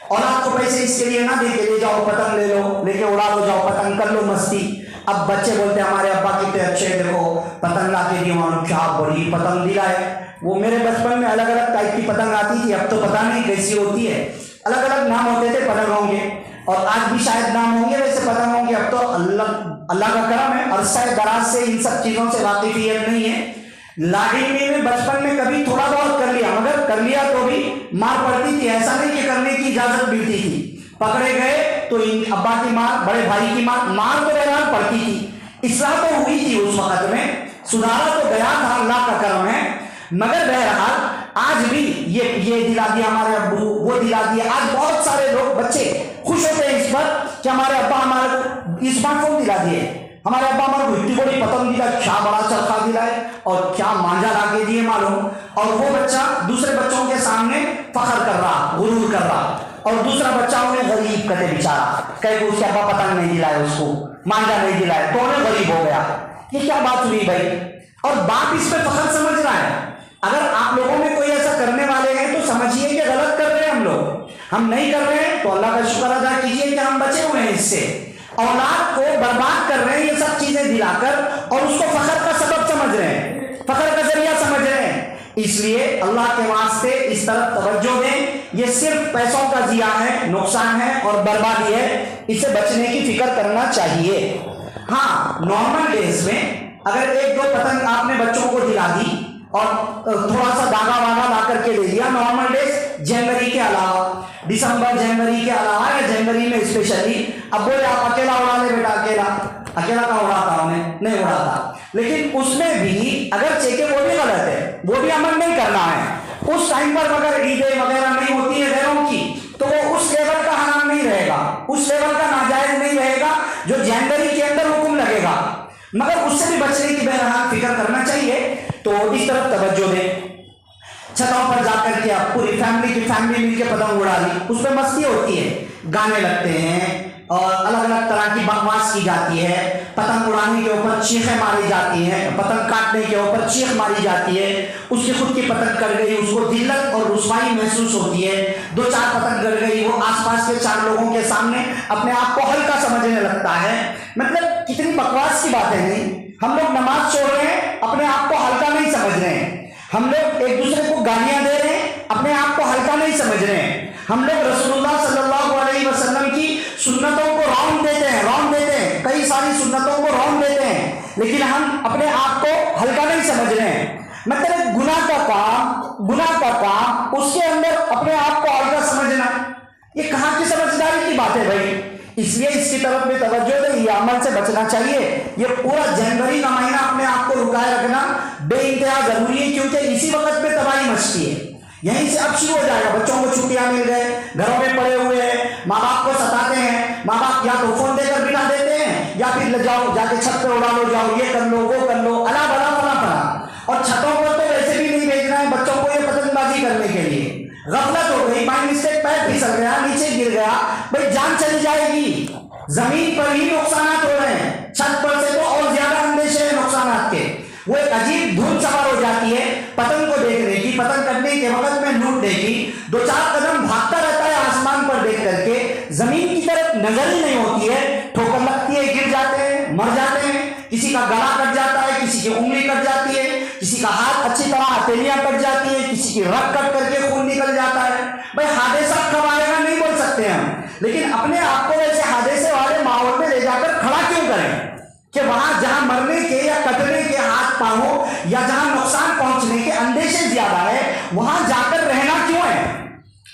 اور آپ کو پیسے اس کے لیے نہ دے کے لے جاؤ پتنگ لے لو، لے کے اڑا لو، جاؤ پتنگ کر لو مستی۔ اب بچے بولتے ہیں ہمارے ابا کتنے اچھے، دیکھو پتنگ لا کے دیے، کیا بڑی پتنگ دلا ہے۔ وہ میرے بچپن میں الگ الگ ٹائپ کی پتنگ آتی تھی، اب تو پتہ نہیں کیسی ہوتی ہے، الگ الگ نام ہوتے تھے پتنگوں کے، اور آج بھی شاید نام ہوں گے ویسے پتنگوں کے۔ اب تو اللہ کا کرم ہے، عرصہ دراز سے ان سب چیزوں سے واقفیت نہیں ہے۔ لاڈلی میں بچپن میں کبھی تھوڑا بہت کر لیا، مگر کر لیا تو بھی مار پڑتی تھی، ایسا نہیں کہ کرنے کی اجازت ملتی تھی۔ پکڑے گئے تو ابا کی مار، بڑے بھائی کی مار تو بہرحال پڑتی تھی۔ اصلاح تو ہوئی تھی اس وقت میں، سدھارا تو گیا تھا، اللہ کا کرم ہے، مگر بہرحال آج بھی یہ دلا دیا ہمارے ابو، وہ دلا دیا۔ آج بہت سارے لوگ بچے خوش ہوتے ہیں اس پر کہ ہمارے ابا ہمارے اسمارٹ فون دلا دیے، ہمارے ابا ہمارے کو اتنی بڑی پتنگ دلا، کیا بڑا چرخا دلا ہے اور کیا مانجا لا کے دیے معلوم۔ اور وہ بچہ دوسرے بچوں کے سامنے فخر کر رہا، غرور کر رہا، اور دوسرا بچہ انہیں غریب کہتے بیچارہ، کہ اس کے ابا پتنگ نہیں دلائے، اس کو مانجا نہیں دلائے، تو انہیں غریب ہو گیا۔ یہ کیا بات ہوئی بھائی؟ اور باپ اس پہ فخر سمجھ رہا ہے۔ اگر آپ لوگوں میں کوئی ایسا کرنے والے ہیں تو سمجھیے کہ غلط کر رہے ہیں ہم لوگ، ہم نہیں کر رہے ہیں تو اللہ کا شکر ادا کیجیے کہ ہم بچے ہوئے ہیں اس سے۔ اولاد کو برباد کر رہے ہیں یہ سب چیزیں دلا کر، اور اس کو فخر کا سبب سمجھ رہے ہیں، فخر کا ذریعہ سمجھ رہے ہیں۔ اس لیے اللہ کے واسطے اس طرف توجہ دیں، یہ صرف پیسوں کا ضیاع ہے، نقصان ہے اور بربادی ہے، اسے بچنے کی فکر کرنا چاہیے۔ ہاں، نارمل ڈیز میں اگر ایک دو پتنگ آپ نے بچوں کو دلا دی اور تھوڑا سا داغا واغا لا کر کے لے لیا، نارمل ڈیز جنوری کے علاوہ، دسمبر جنوری کے علاوہ، یا جنوری میں اسپیشلی، اب بولے آپ اکیلا اڑا لے بیٹا، اکیلا کا اڑاتا انہیں نہیں اڑاتا، لیکن اس میں بھی اگر چیکے وہ بھی غلط ہے، وہ بھی عمل نہیں کرنا ہے۔ اس ٹائم پر اگر عیدیں وغیرہ نہیں ہوتی ہے غیروں کی تو وہ اس لیول کا حرام نہیں رہے گا، اس لیول کا ناجائز نہیں رہے گا جو جنوری کے اندر حکم لگے گا، مگر اس سے بھی بچنے کی بہرحال فکر کرنا چاہیے۔ تو اس طرف توجہ دیں. چھتوں پر جا کر کے اب پوری فیملی کی فیملی مل کے پتنگ اڑا لی, اس میں مستی ہوتی ہے, گانے لگتے ہیں اور الگ الگ طرح کی بکواس کی جاتی ہے, پتنگ اڑانے کے اوپر چیخیں ماری جاتی ہیں, پتنگ کاٹنے کے اوپر چیخ ماری جاتی ہے, اس کی خود کی پتنگ کٹ گئی, اس کو ذلت اور رسوائی محسوس ہوتی ہے, 2-4 پتنگ کٹ گئی, وہ آس پاس کے 4 لوگوں کے سامنے اپنے آپ کو ہلکا سمجھنے لگتا ہے. مطلب کتنی بکواس کی باتیں نہیں. ہم لوگ نماز چھوڑ رہے ہیں, اپنے آپ کو ہلکا نہیں سمجھ رہے ہیں. ہم لوگ ایک دوسرے کو گالیاں دے رہے ہیں, اپنے آپ کو ہلکا نہیں سمجھ رہے ہیں. ہم لوگ رسول اللہ صلی اللہ علیہ وسلم کی سنتوں کو رونق دیتے ہیں, کئی ساری سنتوں کو رونق دیتے ہیں, لیکن ہم اپنے آپ کو ہلکا نہیں سمجھ رہے ہیں. مطلب گناہ کا کام اس کے اندر اپنے آپ کو ہلکا سمجھنا, یہ کہاں کی سمجھداری کی بات ہے بھائی. اس لیے اس کی طرف میں توجہ دیں, یہ عمل سے بچنا چاہیے. یہ پورا جنوری کا مہینہ اپنے آپ کو رکائے رکھنا بے انتہا ضروری ہے, کیونکہ اسی وقت میں تباہی مچتی ہے. یہیں سے اب شروع ہو جائے گا. بچوں کو چھٹیاں مل گئے, گھروں میں پڑے ہوئے ہیں, ماں باپ کو ستاتے ہیں, ماں باپ یا تو فون دے کر بٹھا دیتے ہیں یا پھر لے جاؤ جا کے چھت پہ اڑا لو, جاؤ یہ کر لو وہ کر لو, الا بلا فلا فلا. اور چھتوں پر تو ویسے بھی نہیں بھیجنا ہے بچوں کو یہ پتنگ بازی کرنے کے لیے. غفلت ہو گئی, بائی مسٹیک پیر پھسل گیا, نیچے گر گیا, بھائی جان چلی جائے گی. زمین پر ہی نقصانات ہو رہے ہیں, چھت پر سے تو اور زیادہ اندیشے ہیں نقصانات کے. وہ ایک عجیب دھن سوار ہو جاتی ہے پتنگ کو دیکھنے کی, پتنگ کرنے کے وقت میں لوٹنے کی. 2-4 قدم بھاگتا رہتا ہے آسمان پر دیکھ کر کے, زمین کی طرف نظر ہی نہیں ہوتی ہے. ٹھوکر لگتی ہے, گر جاتے ہیں, مر جاتے ہیں. کسی کا گلا کٹ جاتا ہے, کسی کی انگلی کٹ جاتی ہے, کسی کا ہاتھ اچھی طرح ہتھیلیاں کٹ جاتی ہے, کسی کی رگ کٹ کر کے خون نکل جاتا ہے. بھائی حادثہ کب آئے گا نہیں بول سکتے ہم, لیکن اپنے آپ کو ایسے حادثے والے ماحول میں لے جا کر کھڑا کیوں کریں کہ وہاں جہاں مرنے کے یا کٹنے کے ہاتھ پاؤں یا جہاں نقصان پہنچنے کے اندیشے زیادہ ہے, وہاں جا کر رہنا کیوں ہے.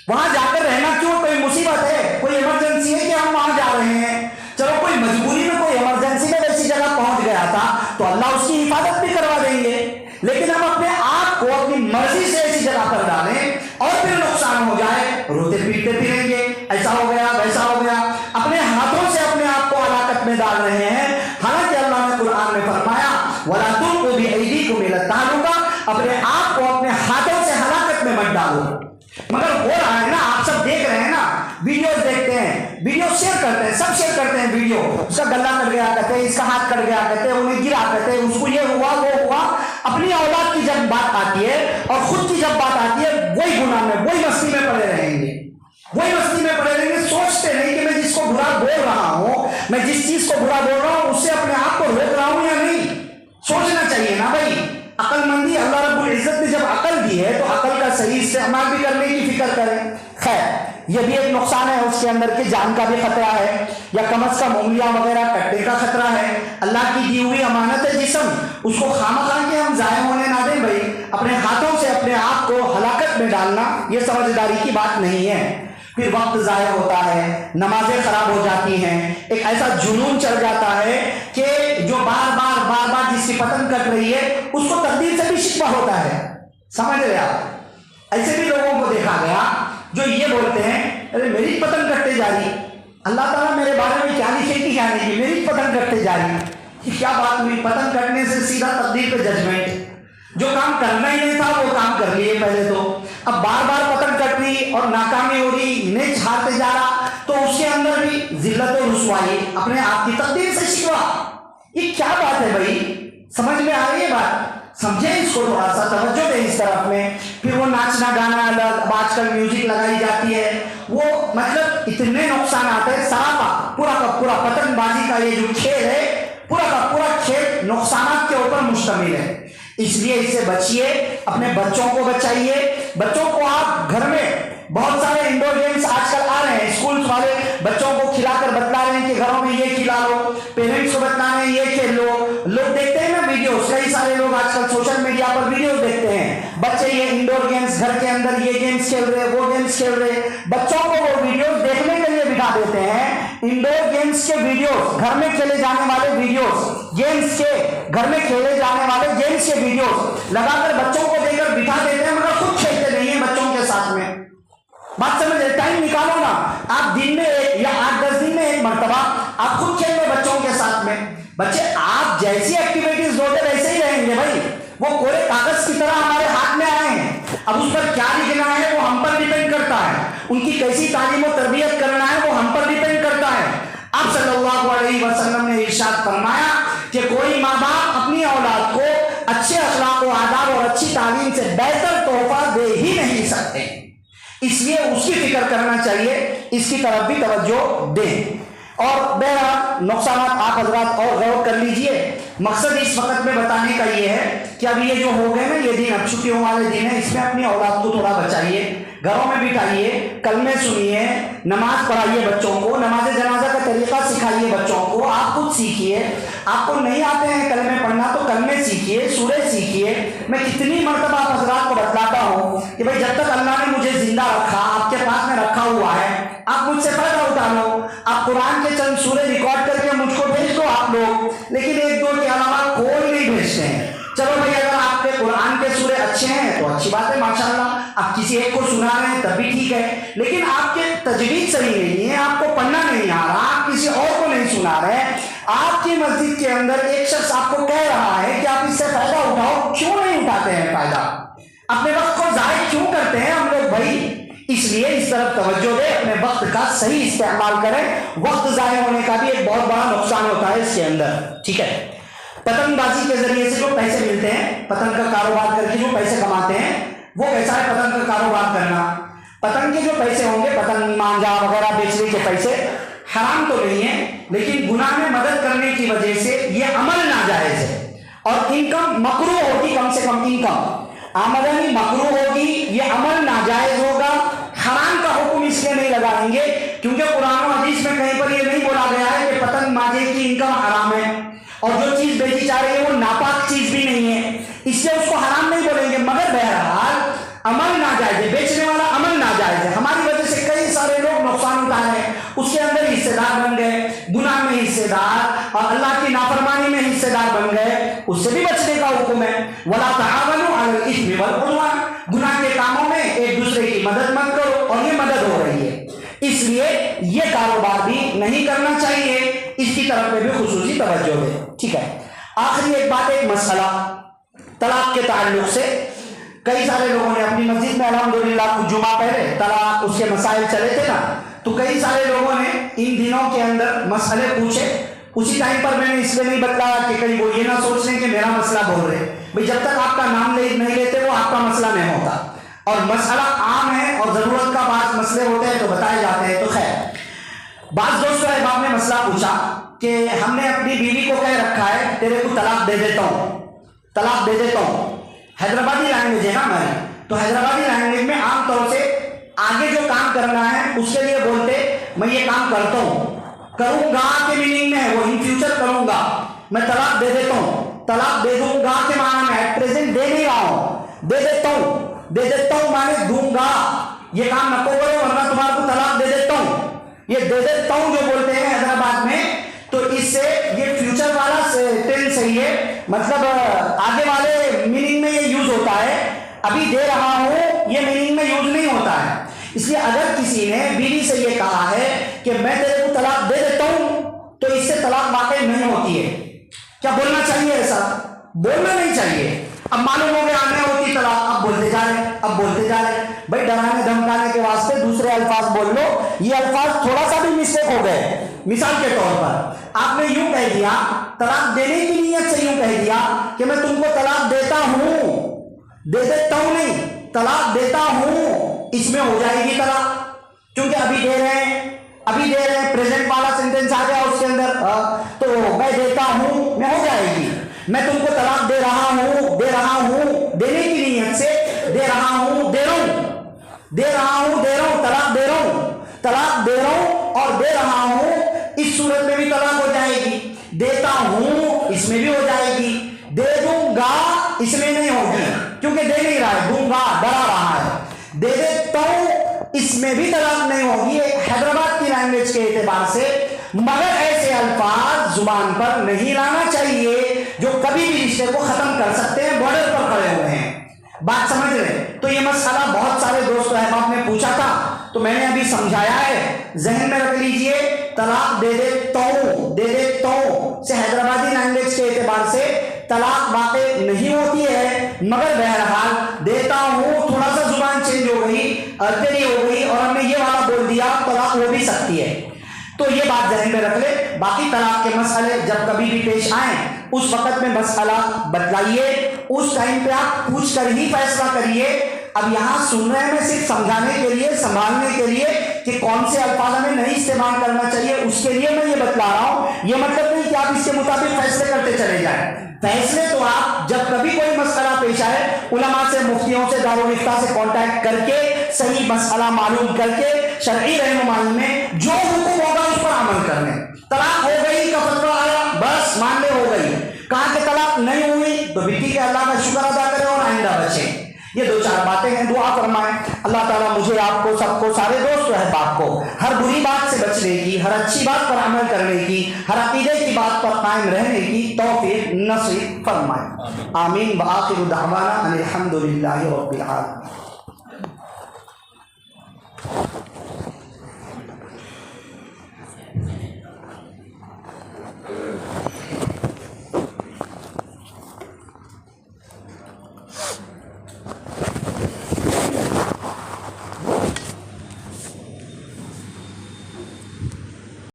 وہاں جا کر رہنا کیوں, کوئی مصیبت ہے, کوئی ایمرجنسی ہے کہ ہم وہاں جا رہے ہیں. چلو کوئی مجبوری میں کوئی ایمرجنسی میں ویسی جگہ پہنچ گیا تھا تو اللہ اس کی حفاظت بھی کروا دیں گے, لیکن ہم اپنے آپ کو اپنی مرضی سے ایسی جگہ پر ڈالیں اور پھر نقصان ہو جائے, روتے پیٹتے پھریں گے, ایسا ہو گیا ویسا ہو گیا. اپنے ہاتھوں سے اپنے آپ کو ہلاکت میں ڈال رہے ہیں. حالانکہ اللہ نے قرآن میں فرمایا وَلَا تُلْقُوا بِأَيْدِيكُمْ إِلَى التَّهْلُكَةِ, اپنے آپ کو اپنے ہاتھوں سے ہلاکت میں مت ڈالو. مگر ہو رہا ہے نا, آپ سب دیکھ رہے ہیں نا, ویڈیوز دیکھتے ہیں, ویڈیو شیئر کرتے ہیں, سب شیئر کرتے ہیں ویڈیو. اس کا گلا کٹ گیا کہتے ہیں, اس کا ہاتھ کٹ گیا کہتے ہیں, انہیں گرا کہتے ہیں, اس کو یہ ہوا وہ ہوا. اپنی اولاد کی جب بات آتی ہے اور خود کی جب بات آتی ہے, وہی گناہ میں وہی مستی میں پڑے رہیں گے, وہی مستی میں پڑے رہیں گے. سوچتے نہیں کہ میں جس کو برا بول رہا ہوں, میں جس چیز کو برا بول رہا ہوں اس سے اپنے آپ کو روک رہا ہوں یا نہیں. سوچنا چاہیے نا بھائی. عقل مندی اللہ رب العزت نے جب عقل دی ہے تو عقل کا صحیح استعمال بھی کرنے کی فکر کریں. خیر, یہ بھی ایک نقصان ہے اس کے اندر کہ جان کا بھی خطرہ ہے, یا کم از کم انگلیاں وغیرہ کٹنے کا خطرہ ہے. اللہ کی دی ہوئی امانت ہے جسم, اس کو خامخواہ کے ہم ضائع ہونے نہ دیں بھائی. اپنے ہاتھوں سے اپنے آپ کو ہلاکت میں ڈالنا یہ سمجھداری کی بات نہیں ہے. پھر وقت ضائع ہوتا ہے, نمازیں خراب ہو جاتی ہیں, ایک ایسا جنون چڑھ جاتا ہے کہ جو بار بار جس کی پتنگ کٹ رہی ہے اس کو تقدیر سے بھی شکوہ ہوتا ہے. سمجھ رہے آپ, ایسے بھی لوگوں کو دیکھا گیا جو یہ بولتے ہیں ارے میری پتنگ کٹتے جا رہی, اللہ تعالیٰ میرے بارے میں کیا لکھے کہ کیا نہیں, میری پتنگ کٹتے جا رہی. یہ کیا بات ہوئی, پتنگ کٹنے سے سیدھا تقدیر پہ ججمنٹ. جو کام کرنا ہی نہیں تھا وہ کام کر لیے پہلے تو, اب بار پتنگ کٹ رہی اور ناکامی ہو رہی, نیچ ہارتے جا رہا, تو اس کے اندر بھی ذلت و رسوائی, اپنے آپ کی تقدیر سے شکوا. یہ کیا بات ہے بھائی, سمجھ میں آ رہی ہے بات؟ سمجھیں اس کو, تھوڑا سا توجہ دیں اس طرف میں. پھر وہ ناچنا گانا الگ, اب آج کل میوزک لگائی جاتی ہے, وہ مطلب اتنے نقصانات ہیں. سارا پورا کا پورا پتنگ بازی کا یہ جو کھیل ہے, پورا کا پورا کھیل نقصانات کے اوپر مشتمل ہے. اس لیے اس سے بچیے, اپنے بچوں کو بچائیے. بچوں کو آپ گھر میں بہت سارے انڈور گیمز آج کل آ رہے ہیں, اسکول والے بچوں کو کھلا کر بتلا رہے ہیں کہ گھروں میں یہ کھلا لو, پیرنٹس کو بتلا رہے ہیں یہ کھیل لو. لوگ دیکھتے ہیں نا ویڈیوز, کئی سارے لوگ آج کل سوشل میڈیا پر ویڈیوز دیکھتے ہیں, بچے یہ انڈور گیمز گھر کے اندر یہ گیمز کھیل رہے, وہ گیمز کھیل رہے. بچوں کو وہ ویڈیوز دیکھنے کے لیے بٹھا دیتے ہیں. انڈور گیمز کے ویڈیوز, گھر میں کھیلے جانے والے ویڈیوز, گیمز کے گھر میں کھیلے جانے والے گیمز کے ویڈیوز لگا کر بچوں کو دے کر بٹھا دیتے ہیں, مگر خود کھیلتے نہیں ہیں بچوں کے ساتھ میں. بات سمجھ, ٹائم نکالو نا آپ, دن میں یا 8-10 دن میں ایک مرتبہ آپ خود کھیل لیں بچوں کے ساتھ میں. بچے آپ جیسی ایکٹیویٹیز دو گے ویسے ہی رہیں گے بھائی. وہ کوڑے کاغذ کی طرح ہمارے ہاتھ میں آئے ہیں. اب اس پر کیا لکھنا ہے وہ ہم پر ڈیپینڈ کرتا ہے, ان کی کیسی تعلیم و تربیت کرنا ہے وہ ہم پر ڈیپینڈ کرتا ہے. آپ صلی اللہ علیہ وسلم نے ارشاد فرمایا کہ کوئی ماں باپ اپنی اولاد کو اچھے اخلاق و آداب اور اچھی تعلیم سے بہتر تحفہ دے ہی نہیں سکتے, اس لیے اس کی فکر کرنا چاہیے, اس کی طرف بھی توجہ دیں. اور بہرحال نقصانات آپ حضرات اور غور کر لیجئے. مقصد اس وقت میں بتانے کا یہ ہے کہ اب یہ جو ہو گئے نا یہ دن, اب چھٹیوں والے دن ہیں, اس میں اپنی اولاد کو تھوڑا بچائیے, گھروں میں بٹھائیے, کلمے سنیے, نماز پڑھائیے بچوں کو, نماز جنازہ کا طریقہ سکھائیے بچوں کو, آپ خود سیکھیے. آپ کو نہیں آتے ہیں کلمے پڑھنا تو کلمے سیکھیے, سورے سیکھیے. میں کتنی مرتبہ آپ حضرات کو بتلاتا ہوں کہ بھائی جب تک اللہ نے مجھے زندہ رکھا, آپ کے پاس میں رکھا ہوا ہے, آپ مجھ سے فائدہ اٹھا لو. آپ قرآن کے چند سورے ریکارڈ کر کے مجھ کو بھیج دو آپ لوگ, لیکن ایک دو کے علاوہ کوئی نہیں بھیجتے ہیں. چلو بھائی اگر آپ کے قرآن کے سورے اچھے ہیں تو اچھی بات ہے, ماشاءاللہ آپ کسی ایک کو سنا رہے ہیں تب بھی ٹھیک ہے, لیکن آپ کے تجوید صحیح نہیں ہے, آپ کو پڑھنا نہیں آ رہا, آپ کسی اور کو نہیں سنا رہے. آپ کی مسجد کے اندر ایک شخص آپ کو کہہ رہا ہے کہ آپ اس سے فائدہ اٹھاؤ, کیوں نہیں اٹھاتے ہیں فائدہ؟ اپنے وقت کو ضائع کیوں کرتے ہیں ہم لوگ بھائی؟ اس لیے اس طرف توجہ دے, اپنے وقت کا صحیح استعمال کریں. وقت ضائع ہونے کا بھی ایک بہت بڑا نقصان ہوتا ہے اس کے اندر, ٹھیک ہے. پتنگ بازی کے ذریعے سے جو پیسے ملتے ہیں, پتنگ کا کاروبار کر کے جو پیسے کماتے ہیں, وہ کیسا ہے پتنگ کا کاروبار کرنا؟ پتنگ کے جو پیسے ہوں گے, پتنگ مانجا وغیرہ بیچنے کے پیسے, حرام تو نہیں ہے, لیکن گناہ میں مدد کرنے کی وجہ سے یہ عمل ناجائز ہے. اور انکم مکروہ ہوگی, کم سے کم انکم آمدنی مکروہ ہوگی, یہ عمل ناجائز ہوگا. حرام کا حکم اس لیے نہیں لگائیں گے کیونکہ قرآن و حدیث میں کہیں پر یہ نہیں بولا گیا ہے کہ پتنگ مانجے کی انکم حرام ہے, اور جو چیز بیچی جا رہی ہے وہ ناپاک چیز بھی نہیں ہے, اس لیے اس کو حرام نہیں بولیں گے. مگر بہرحال عمل ناجائز ہے, بیچنے والا عمل ناجائز ہے. ہماری وجہ سے کئی سارے لوگ نقصان اٹھائے ہیں, اس کے اندر حصے دار بن گئے, گناہ میں حصے دار اور اللہ کی نافرمانی میں حصے دار بن گئے. اس سے بھی بچنے کا حکم ہے, وَلَا تَعَاوَنُوا عَلَى الْإِثْمِ وَالْعُدْوَانِ, گناہ کے کاموں میں ایک دوسرے کی مدد مت کرو, اور یہ مدد ہو رہی ہے. اس لیے یہ کاروبار بھی نہیں کرنا چاہیے, اس کی طرف پہ بھی خصوصی توجہ دے, ٹھیک ہے. آخری ایک بات, ایک مسئلہ طلاق کے تعلق سے. کئی سارے لوگوں نے اپنی مسجد میں الحمدللہ کچھ جمعہ پہلے طلاق اس کے مسائل چلے تھے نا, تو کئی سارے لوگوں نے ان دنوں کے اندر مسئلے پوچھے. اسی ٹائم پر میں نے اس لیے نہیں بتلایا کہ کہیں وہ یہ نہ سوچ لیں کہ میرا مسئلہ بول رہے بھائی, جب تک آپ کا نام نہیں لیتے وہ آپ کا مسئلہ نہیں ہوتا, اور مسئلہ عام ہے اور ضرورت کا بعض مسئلے ہوتے ہیں تو بتائے جاتے ہیں. تو خیر, بعض دوستوں احباب نے مسئلہ پوچھا کہ ہم نے اپنی بیوی کو کہہ رکھا ہے تیرے کو طلاق دے دیتا ہوں, طلاق دے دیتا ہوں. حیدرآبادی لینگویج ہے نا ہماری, تو حیدرآبادی لینگویج میں عام طور سے آگے جو کام کرنا ہے اس کے لیے بولتے میں یہ کام کرتا ہوں, کروں گا کے میننگ میں ہے وہ ان فیوچر کروں گا, میں طلاق دے دیتا ہوں. طلاق دے دوں گا کے معنی میں ایٹ پریزنٹ دے نہیں رہا ہوں, دے دیتا ہوں, دے دیتا ہوں مانے دوں گا. یہ کام نہ کرو ورنہ تمہارے کو طلاق دے دیتا ہوں. یہ دے دیتا ہوں جو بولتے ہیں حیدرآباد میں, تو اس سے یہ فیوچر والا ٹینس صحیح ہے, مطلب آگے والے میننگ میں یہ یوز ہوتا ہے. ابھی دے رہا ہوں یہ میننگ میں یوز نہیں ہوتا ہے. اس لیے اگر کسی نے بیوی سے یہ کہا ہے کہ میں تیرے کو طلاق دے دیتا ہوں, تو اس سے طلاق واقع نہیں ہوتی ہے. کیا بولنا چاہیے ایسا؟ بولنا نہیں چاہیے. اب معلوم ہو گیا آنے ہوتی طلاق, اب بولتے جا رہے, اب بولتے جا رہے. بھائی ڈرانے دھمکانے کے واسطے دوسرے الفاظ بول لو. یہ الفاظ تھوڑا سا بھی مسٹیک ہو گئے. مثال کے طور پر آپ نے یوں کہہ دیا, طلاق دینے کی نیت سے یوں کہہ دیا کہ میں تم کو طلاق دیتا ہوں, دے دیتا ہوں نہیں, طلاق دیتا ہوں, اس میں ہو جائے گی طلاق, کیونکہ ابھی دے رہے ہیں, ابھی دے رہے ہیں, پریزنٹ والا سینٹینس آ گیا اس کے اندر, تو میں دیتا ہوں میں ہو جائے گی. میں تم کو طلاق دے رہا ہوں, دے رہا ہوں, دینے کی نیت سے دے رہا ہوں, دے رہا ہوں, دے رہا ہوں, دے رہا ہوں, طلاق دے رہا ہوں, طلاق دے رہا ہوں اور دے رہا ہوں, اس صورت میں بھی طلاق ہو جائے گی. دیتا ہوں اس میں بھی ہو جائے گی, دے دوں گا اس میں نہیں ہوگی کیونکہ دے نہیں رہا ہے, دوں گا ڈرا رہا ہے. دے دیتا ہوں اس میں بھی طلاق نہیں ہوگی حیدرآباد کی لینگویج کے اعتبار سے. مگر ایسے الفاظ زبان پر نہیں لانا چاہیے جو کبھی بھی رشتے کو ختم کر سکتے ہیں, بارڈر پر کھڑے ہوئے ہیں. بات سمجھ رہے؟ تو یہ مسئلہ بہت سارے دوست احباب نے پوچھا تھا, تو میں نے ابھی سمجھایا ہے، ذہن میں رکھ لیجئے، طلاق دے دیتا ہوں سے حیدرآبادی لینگویج کے اعتبار سے طلاق واقع نہیں ہوتی ہے، مگر بہرحال دیتا ہوں، تھوڑا سا زبان چینج ہو گئی، تیری ہو گئی اور ہم نے یہ والا بول دیا، طلاق ہو بھی سکتی ہے۔ تو یہ بات ذہن میں رکھ لے۔ باقی طلاق کے مسئلے جب کبھی بھی پیش آئیں اس وقت میں مسئلہ بتلائیے، اس ٹائم پہ آپ پوچھ کر ہی فیصلہ کریے۔ اب یہاں سن رہے ہیں میں صرف سمجھانے کے لیے، سنبھالنے کے لیے کہ کون سے الفاظ ہمیں نہیں استعمال کرنا چاہیے، اس کے لیے میں یہ بتلا رہا ہوں۔ یہ مطلب نہیں کہ آپ اس کے مطابق فیصلے کرتے چلے جائیں۔ فیصلے تو آپ جب کبھی کوئی مسئلہ پیش آئے علماء سے، مفتیوں سے، دارالافتاء سے کانٹیکٹ کر کے صحیح مسئلہ معلوم کر کے شرعی رہنمائی میں جو حکم ہوگا اس پر عمل کرنے۔ طلاق ہو گئی کا فتویٰ آیا، بس مان لے ہو گئی۔ کہا کہ طلاق نہیں ہوئی تو بھی ٹھیک ہے، اللہ کا شکر ادا کریں اور آئندہ بچیں۔ یہ دو چار باتیں ہیں، دعا فرمائیں اللہ تعالیٰ مجھے، آپ کو، سب کو، سارے دوست و احباب کو ہر بری بات سے بچنے کی، ہر اچھی بات پر عمل کرنے کی، ہر عقیدے کی بات پر قائم رہنے کی توفیق نصیب فرمائے۔ آمین۔ وآخر دعوانا ان الحمد للہ رب العالمین۔